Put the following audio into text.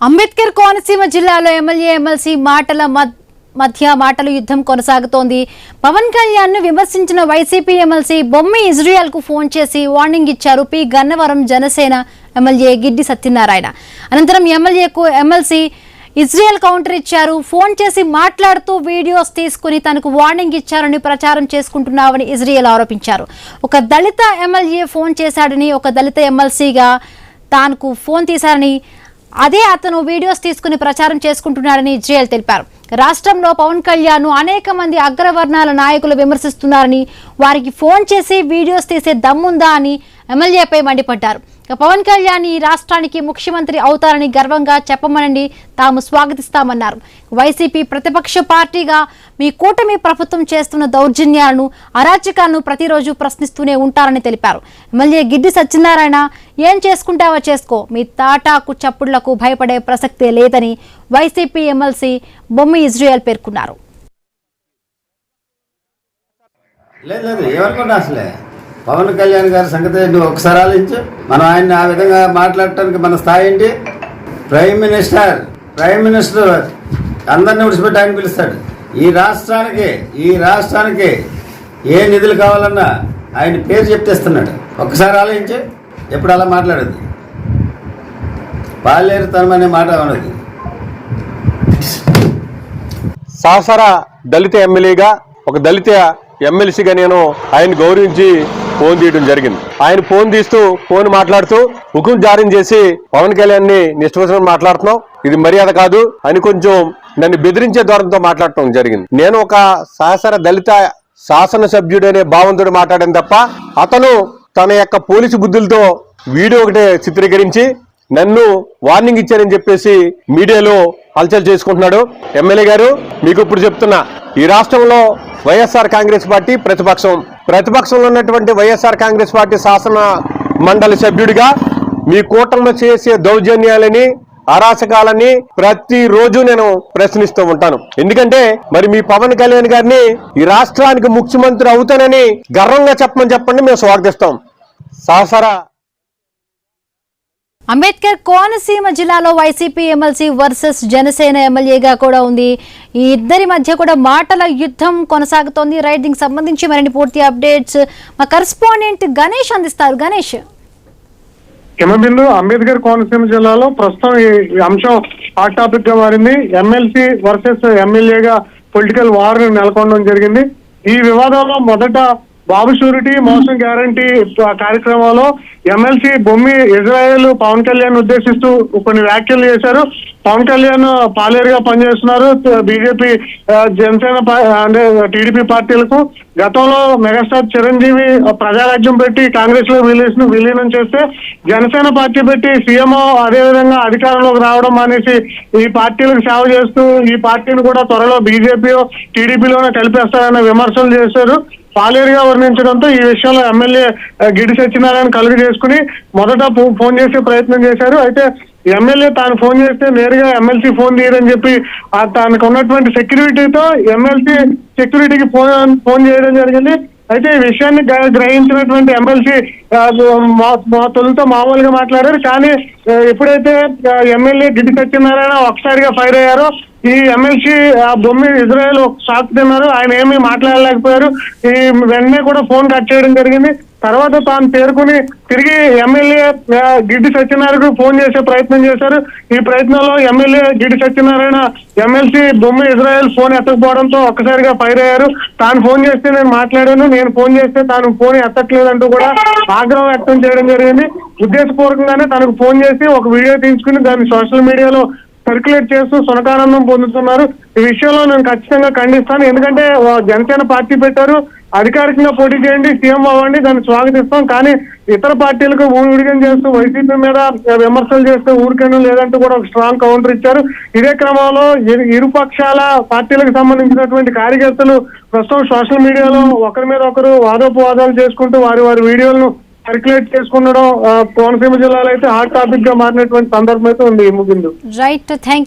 అంబేద్కర్ కోనసీమ జిల్లాలో MLA MLC మాటల యుద్ధం కొనసాగుతోంది. పవన్ కళ్యాణ్ ను విమర్శించిన వైసీపీ ఎమ్మెల్సీ బొమ్మి ఇజ్రాయెల్ కు ఫోన్ చేసి వార్నింగ్ ఇచ్చారు పి గన్నవరం జనసేన ఎమ్మెల్యే గిడ్డి సత్యనారాయణ. అనంతరం ఎమ్మెల్సీ ఇజ్రాయెల్ కౌంటర్ ఇచ్చారు. ఫోన్ చేసి మాట్లాడుతూ వీడియోస్ తీసుకుని తనకు వార్నింగ్ ఇచ్చారని ప్రచారం చేసుకుంటున్నావని ఇజ్రాయెల్ ఆరోపించారు. ఒక దళిత ఎమ్మెల్యే ఫోన్ చేశాడని, ఒక దళిత ఎమ్మెల్సీగా తాను ఫోన్ తీశారని, అదే అతను వీడియోస్ తీసుకుని ప్రచారం చేసుకుంటున్నారని ఇజ్రాయెల్ తెలిపారు. రాష్ట్రంలో పవన్ కళ్యాణ్ ను అనేక మంది అగ్రవర్ణాల నాయకులు విమర్శిస్తున్నారని, వారికి ఫోన్ చేసి వీడియోస్ తీసే దమ్ముందా అని ఎమ్మెల్యేపై మండిపడ్డారు. పవన్ కళ్యాణ్ ఈ రాష్ట్రానికి ముఖ్యమంత్రి అవుతారని గర్వంగా చెప్పమనండి, తాము స్వాగతిస్తామన్నారు. వైసీపీ ప్రతిపక్ష పార్టీగా మీ కూటమి ప్రభుత్వం చేస్తున్న దౌర్జన్యాలను, అరాచకాలను ప్రతిరోజు ప్రశ్నిస్తూనే ఉంటారని తెలిపారు. ఎమ్మెల్యే గిడ్డి సత్యనారాయణ, ఏం చేసుకుంటావో చేసుకో, మీ తాటాకు చప్పుళ్లకు భయపడే ప్రసక్తే లేదని వైసీపీ ఎమ్మెల్సీ బొమ్మి ఇజ్రాయెల్ పేర్కొన్నారు. పవన్ కళ్యాణ్ గారి సంగతి నువ్వు ఒకసారి ఆలోచించు. మనం ఆయన్ని ఆ విధంగా మాట్లాడటానికి మన స్థాయి ఏంటి? ప్రైమ్ మినిస్టర్ అందరినీ విడిచిపెట్టి ఆయన పిలుస్తాడు. ఈ రాష్ట్రానికి ఏ నిధులు కావాలన్నా ఆయన పేరు చెప్తేస్తున్నాడు. ఒక్కసారి ఆలోచించు. ఎప్పుడు అలా మాట్లాడదు. పాలేరుతనం అనే మాట ఉన్నది. సాసర దళిత ఎమ్మెల్యేగా, ఒక దళిత ఎమ్మెల్సీగా నేను ఆయన గౌరవించి ఫోన్ తీయడం జరిగింది. ఆయన ఫోన్ తీస్తూ మాట్లాడుతూ హుకుం జారీ చేసి పవన్ కళ్యాణ్ ని నిష్ఠవసరం మాట్లాడుతున్నాం, ఇది మర్యాద కాదు అని కొంచెం నన్ను బెదిరించే ధోరణితో మాట్లాడటం జరిగింది. నేను ఒక సహసర దళిత శాసనసభ్యుడు అనే భావంతో మాట్లాడాను తప్ప, అతను తన యొక్క పోలీసు బుద్ధులతో వీడియో ఒకటే చిత్రీకరించి నన్ను వార్నింగ్ ఇచ్చారని చెప్పేసి మీడియాలో హల్చల్ చేసుకుంటున్నాడు. ఎమ్మెల్యే గారు, మీకు ఇప్పుడు చెప్తున్నా, ఈ రాష్ట్రంలో వైఎస్ఆర్ కాంగ్రెస్ పార్టీ ప్రతిపక్షంలో ఉన్నటువంటి వైఎస్ఆర్ కాంగ్రెస్ పార్టీ శాసన మండలి సభ్యుడిగా మీ కూటమి చేసే దౌర్జన్యాలని, అరాచకాలని ప్రతిరోజు నేను ప్రశ్నిస్తూ ఉంటాను. ఎందుకంటే మరి మీ పవన్ కళ్యాణ్ గారిని ఈ రాష్ట్రానికి ముఖ్యమంత్రి అవుతానని గర్వంగా చెప్పండి, మేము స్వాగతిస్తాం. సహసరా అంబేద్కర్ కోనసీమ జిల్లాలో వైసీపీ ఎమ్మెల్సీ వర్సెస్ జనసేన ఎమ్మెల్యేగా కూడా ఉంది. ఈ ఇద్దరి మధ్య కూడా మాటల యుద్ధం కొనసాగుతోంది. రైట్, దీనికి సంబంధించి మరిన్ని పూర్తి అప్డేట్స్ మా కరెస్పాండెంట్ గణేష్ అందిస్తారు. గణేష్. హిమబిందు, అంబేద్కర్ కోనసీమ జిల్లాలో ప్రస్తుతం ఈ అంశం హాట్ టాపిక్ గా మారింది. ఎమ్మెల్సీ వర్సెస్ ఎమ్మెల్యేగా పొలిటికల్ వార్ నెలకొనడం జరిగింది. ఈ వివాదంలో మొదట బాబు షూరిటీ మోసం గ్యారంటీ కార్యక్రమంలో ఎమ్మెల్సీ బొమ్మి ఇజ్రాయెల్ పవన్ కళ్యాణ్ ఉద్దేశిస్తూ కొన్ని వ్యాఖ్యలు చేశారు. పవన్ కళ్యాణ్ పాలేరుగా పనిచేస్తున్నారు బీజేపీ, జనసేన అంటే టీడీపీ పార్టీలకు. గతంలో మెగాస్టార్ చిరంజీవి ప్రజారాజ్యం పెట్టి కాంగ్రెస్ లో విలీనం చేస్తే జనసేన పార్టీ పెట్టి సీఎం అదేవిధంగా అధికారంలోకి రావడం మానేసి ఈ పార్టీలకు సేవ చేస్తూ ఈ పార్టీని కూడా త్వరలో బీజేపీ టీడీపీలోనే కలిపేస్తారనే విమర్శలు చేశారు. పాలేరుగా వర్ణించడంతో ఈ విషయంలో ఎమ్మెల్యే గిడ్డి సత్యనారాయణ కలుగు చేసుకుని మొదట ఫోన్ చేసే ప్రయత్నం చేశారు. అయితే ఎమ్మెల్యే తాను ఫోన్ చేస్తే నేరుగా ఎమ్మెల్సీ ఫోన్ తీయరని చెప్పి తనకు ఉన్నటువంటి సెక్యూరిటీతో ఎమ్మెల్సీ సెక్యూరిటీకి ఫోన్ చేయడం జరిగింది. అయితే ఈ విషయాన్ని గ్రహించినటువంటి ఎమ్మెల్సీ తొలుతో మామూలుగా మాట్లాడారు. కానీ ఎప్పుడైతే ఎమ్మెల్యే గిడ్డి సత్యనారాయణ ఒకసారిగా ఫైర్ అయ్యారో ఈ ఎమ్మెల్సీ బొమ్మి ఇజ్రాయెల్ షాక్ తిన్నారు. ఆయన ఏమీ మాట్లాడలేకపోయారు. ఈ వెంటనే కూడా ఫోన్ కట్ చేయడం జరిగింది. తర్వాత తాను తేరుకుని తిరిగి ఎమ్మెల్యే గిడ్డి సత్యనారాయణకు ఫోన్ చేసే ప్రయత్నం చేశారు. ఈ ప్రయత్నంలో MLA Giddi Satyanarayana MLC Bommi Israel phone ఎత్తకపోవడంతో ఒక్కసారిగా ఫైర్ అయ్యారు. తాను ఫోన్ చేస్తే నేను మాట్లాడాను, నేను ఫోన్ చేస్తే తాను ఫోన్ ఎత్తట్లేదంటూ కూడా ఆగ్రహం వ్యక్తం చేయడం జరిగింది. ఉద్దేశపూర్వకంగానే తనకు ఫోన్ చేసి ఒక వీడియో తీసుకుని దాన్ని సోషల్ మీడియాలో సర్క్యులేట్ చేస్తూ సునకానందం పొందుతున్నారు. ఈ విషయంలో నేను ఖచ్చితంగా ఖండిస్తాను. ఎందుకంటే జనసేన పార్టీ పెట్టారు, అధికారికంగా పోటీ చేయండి, సీఎం అవ్వండి, దాన్ని స్వాగతిస్తాం. కానీ ఇతర పార్టీలకు ఊడిగం చేస్తూ వైసీపీ మీద విమర్శలు చేస్తూ ఊరికైనా లేదంటూ కూడా ఒక స్ట్రాంగ్ కౌంటర్ ఇచ్చారు. ఇదే క్రమంలో ఇరుపక్షాల పార్టీలకు సంబంధించినటువంటి కార్యకర్తలు ప్రస్తుతం సోషల్ మీడియాలో ఒకరి మీద ఒకరు వాదోపవాదాలు చేసుకుంటూ వారి వీడియోలను సర్క్యులేట్ చేసుకుండడం కోనసీమ జిల్లాలో అయితే హాట్ టాపిక్ గా మారినటువంటి సందర్భం అయితే ఉంది. ముగిందు. Right, thank